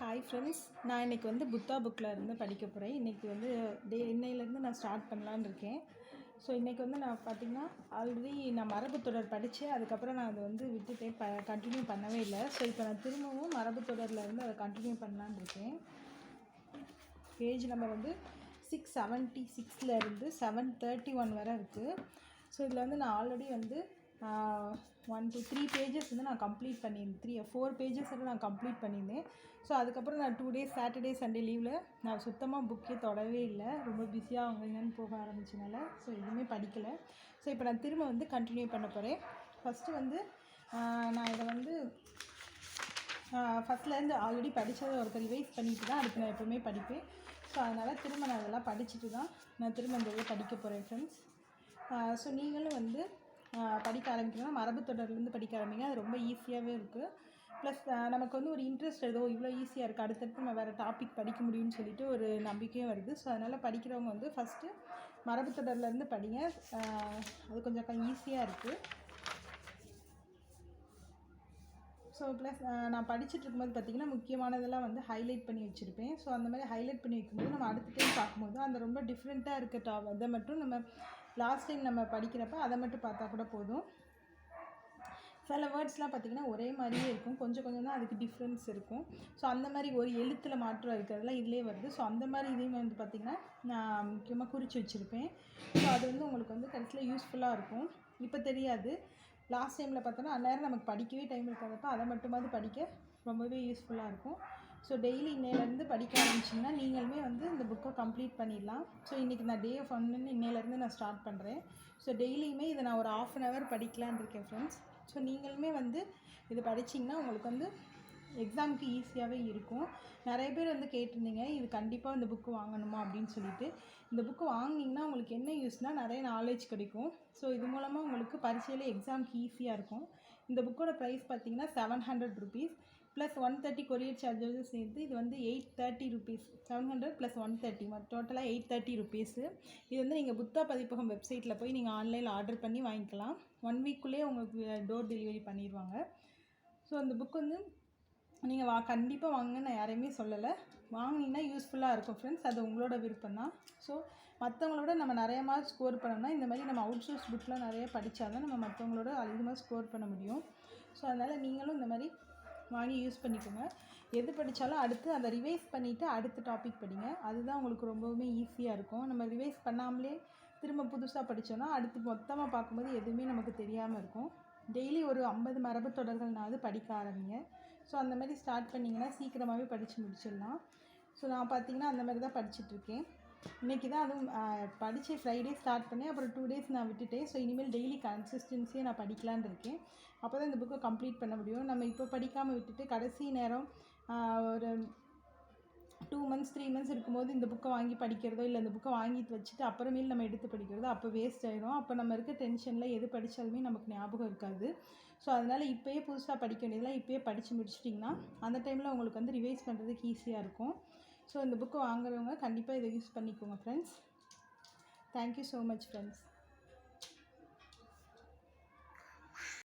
Hi friends, நான் இன்றைக்கி வந்து புத்தா புக்கில் இருந்து படிக்க போகிறேன். இன்றைக்கி வந்து இன்னையிலேருந்து நான் ஸ்டார்ட் பண்ணலான்னு இருக்கேன். ஸோ இன்றைக்கி வந்து நான் பார்த்திங்கன்னா ஆல்ரெடி நான் மரபுத்தொடர் படித்தேன். அதுக்கப்புறம் நான் அதை வந்து விட்டுட்டேன், கண்டினியூ பண்ணவே இல்லை. ஸோ இப்போ நான் திரும்பவும் மரபுத்தொடரில் இருந்து அதை கண்டினியூ பண்ணலான்னு இருக்கேன். பேஜ் நம்பர் வந்து 676 இருந்து 731 வரை இருக்குது. ஸோ இதில் வந்து நான் ஆல்ரெடி வந்து 1 to 3 பேஜஸ் வந்து நான் கம்ப்ளீட் பண்ணியிருந்தேன். 4 பேஜஸ் வந்து நான் கம்ப்ளீட் பண்ணியிருந்தேன். ஸோ அதுக்கப்புறம் நான் 2 டேஸ் சாட்டர்டே சண்டே லீவில் நான் சுத்தமாக புக்கே தொடவே இல்லை. ரொம்ப பிஸியாக அவங்க இங்கேன்னு போக ஆரம்பிச்சனால ஸோ எதுவுமே படிக்கலை. ஸோ இப்போ நான் திரும்ப வந்து கண்டினியூ பண்ண போகிறேன். ஃபஸ்ட்டு வந்து நான் இதை வந்து ஃபஸ்ட்லேருந்து ஆல்ரெடி படித்ததை ஒருத்தர் ரிவைஸ் பண்ணிட்டு தான் அடுத்து நான் எப்போவுமே படிப்பேன். ஸோ அதனால் திரும்ப நான் இதெல்லாம் படிச்சுட்டு தான் நான் திரும்ப இந்த இதை படிக்க போகிறேன் ஃப்ரெண்ட்ஸ். ஸோ நீங்களும் வந்து படிக்க ஆரம்பிக்கணும்னா மரபுத்தொடர்லேருந்து படிக்க ஆரம்பிங்க. அது ரொம்ப ஈஸியாகவே இருக்குது. ப்ளஸ் நமக்கு வந்து ஒரு இன்ட்ரெஸ்ட் ஏதோ இவ்வளோ ஈஸியாக இருக்குது, அடுத்தடுத்து நம்ம வேறு டாபிக் படிக்க முடியும்னு சொல்லிட்டு ஒரு நம்பிக்கையும் வருது. ஸோ அதனால் படிக்கிறவங்க வந்து ஃபஸ்ட்டு மரபுத்தொடர்லேருந்து படிங்க. அது கொஞ்சம் ஈஸியாக இருக்குது. ஸோ ப்ளஸ் நான் படிச்சுட்டு இருக்கும்போது பார்த்திங்கன்னா முக்கியமானதெல்லாம் வந்து ஹைலைட் பண்ணி வச்சுருப்பேன். ஸோ அந்த மாதிரி ஹைலைட் பண்ணி வைக்கும்போது நம்ம அடுத்த டைம் பார்க்கும்போது அந்த ரொம்ப டிஃப்ரெண்ட்டாக இருக்க அதை மட்டும் நம்ம லாஸ்ட் டைம் நம்ம படிக்கிறப்ப அதை மட்டும் பார்த்தா கூட போதும். சில வேர்ட்ஸ்லாம் பார்த்திங்கன்னா ஒரே மாதிரியே இருக்கும், கொஞ்சம் கொஞ்சம் தான் அதுக்கு டிஃப்ரென்ஸ் இருக்கும். ஸோ அந்த மாதிரி ஒரு எழுத்தில் மாற்றம் இருக்கிறதுலாம் இதிலே வருது. ஸோ அந்த மாதிரி இதையும் வந்து பார்த்திங்கன்னா நான் முக்கியமாக குறித்து வச்சுருப்பேன். ஸோ அது வந்து உங்களுக்கு வந்து கடைசியில் யூஸ்ஃபுல்லாக இருக்கும். இப்போ தெரியாது, லாஸ்ட் டைமில் பார்த்தோன்னா அந்நேரம் நமக்கு படிக்கவே டைம் இருக்காதப்போ அதை மட்டுமாவது படிக்க ரொம்பவே யூஸ்ஃபுல்லாக இருக்கும். ஸோ டெய்லி இன்னையிலேருந்து படிக்க ஆரம்பிச்சிங்கன்னா நீங்களுமே வந்து இந்த புக்கை கம்ப்ளீட் பண்ணிடலாம். ஸோ இன்றைக்கி நான் டே 1 இன்னையிலேருந்து நான் ஸ்டார்ட் பண்ணுறேன். ஸோ டெய்லியுமே இதை நான் ஒரு 1/2 hour படிக்கலான்னு இருக்கேன் ஃப்ரெண்ட்ஸ். ஸோ நீங்களுமே வந்து இது படிச்சிங்கன்னா உங்களுக்கு வந்து எக்ஸாமுக்கு ஈஸியாகவே இருக்கும். நிறைய பேர் வந்து கேட்டிருந்தீங்க, இது கண்டிப்பாக இந்த புக்கு வாங்கணுமா அப்படின்னு சொல்லிட்டு. இந்த புக்கு வாங்கினீங்கன்னா உங்களுக்கு என்ன யூஸ்னால் நிறைய நாலேஜ் கிடைக்கும். ஸோ இது மூலமாக உங்களுக்கு பரீட்சையில் எக்ஸாமுக்கு ஈஸியாக இருக்கும். இந்த புக்கோட ப்ரைஸ் பார்த்திங்கன்னா 700 rupees ப்ளஸ் 130 கொரியர் சார்ஜஸும் சேர்த்து இது வந்து 830 rupees. 700 + 130 டோட்டலாக 830 rupees. இது வந்து நீங்கள் புத்தா பதிப்பகம் வெப்சைட்டில் போய் நீங்கள் ஆன்லைனில் ஆர்டர் பண்ணி வாங்கிக்கலாம். 1 வீக்குள்ளேயே உங்களுக்கு டோர் டெலிவரி பண்ணிடுவாங்க. ஸோ அந்த புக் வந்து நீங்கள் கண்டிப்பாக வாங்குங்கன்னு நான் யாரையுமே சொல்லலை. வாங்கினீங்கன்னா யூஸ்ஃபுல்லாக இருக்கும் ஃப்ரெண்ட்ஸ். அது உங்களோட விருப்பம் தான். ஸோ மற்றவங்களோட நம்ம நிறைய மார்க் ஸ்கோர் பண்ணோம்னா இந்த மாதிரி நம்ம அவுட் சோர்ஸ் புக்கில் நிறைய படித்தா தான் நம்ம மற்றவங்களோட அதிகமாக ஸ்கோர் பண்ண முடியும். ஸோ அதனால் நீங்களும் இந்த மாதிரி வாங்கி யூஸ் பண்ணிக்கோங்க. எது படித்தாலும் அடுத்து அதை ரிவைஸ் பண்ணிவிட்டு அடுத்த டாபிக் படிங்க. அதுதான் உங்களுக்கு ரொம்பவுமே ஈஸியாக இருக்கும். நம்ம ரிவைஸ் பண்ணாமலே திரும்ப புதுசாக படித்தோன்னா அடுத்து மொத்தமாக பார்க்கும்போது எதுவுமே நமக்கு தெரியாமல் இருக்கும். டெய்லி ஒரு 50 மரபு தொடர்கள்னாவது படிக்க ஆரம்பிங்க. ஸோ அந்த மாதிரி ஸ்டார்ட் பண்ணிங்கன்னா சீக்கிரமாகவே படித்து முடிச்சிடலாம். ஸோ நான் பார்த்திங்கன்னா அந்த மாதிரி தான் படிச்சுட்ருக்கேன். இன்றைக்கி தான் அதுவும் படித்து ஃப்ரைடே ஸ்டார்ட் பண்ணேன். அப்புறம் 2 days நான் விட்டுட்டேன். ஸோ இனிமேல் டெய்லி கன்சிஸ்டன்சியாக நான் படிக்கலான்னு இருக்கேன். அப்போ தான் இந்த புக்கை கம்ப்ளீட் பண்ண முடியும். நம்ம இப்போ படிக்காமல் விட்டுட்டு கடைசி நேரம் ஒரு 2 months 3 months இருக்கும்போது இந்த புக்கை வாங்கி படிக்கிறதோ இல்லை இந்த புக்கை வாங்கிட்டு வச்சுட்டு அப்புறமேல் நம்ம எடுத்து படிக்கிறதோ அப்போ வேஸ்ட் ஆகிடும். அப்போ நம்ம இருக்க டென்ஷனில் எது படித்தாலுமே நமக்கு ஞாபகம் இருக்காது. ஸோ அதனால் இப்போயே புதுசாக படிக்க வேண்டியதெல்லாம் இப்போயே படித்து முடிச்சிட்டிங்கன்னா அந்த டைமில் உங்களுக்கு வந்து ரிவைஸ் பண்ணுறதுக்கு ஈஸியாக இருக்கும். ஸோ இந்த புக்கு வாங்குறவங்க கண்டிப்பாக இதை யூஸ் பண்ணிக்கோங்க friends. Thank you so much friends.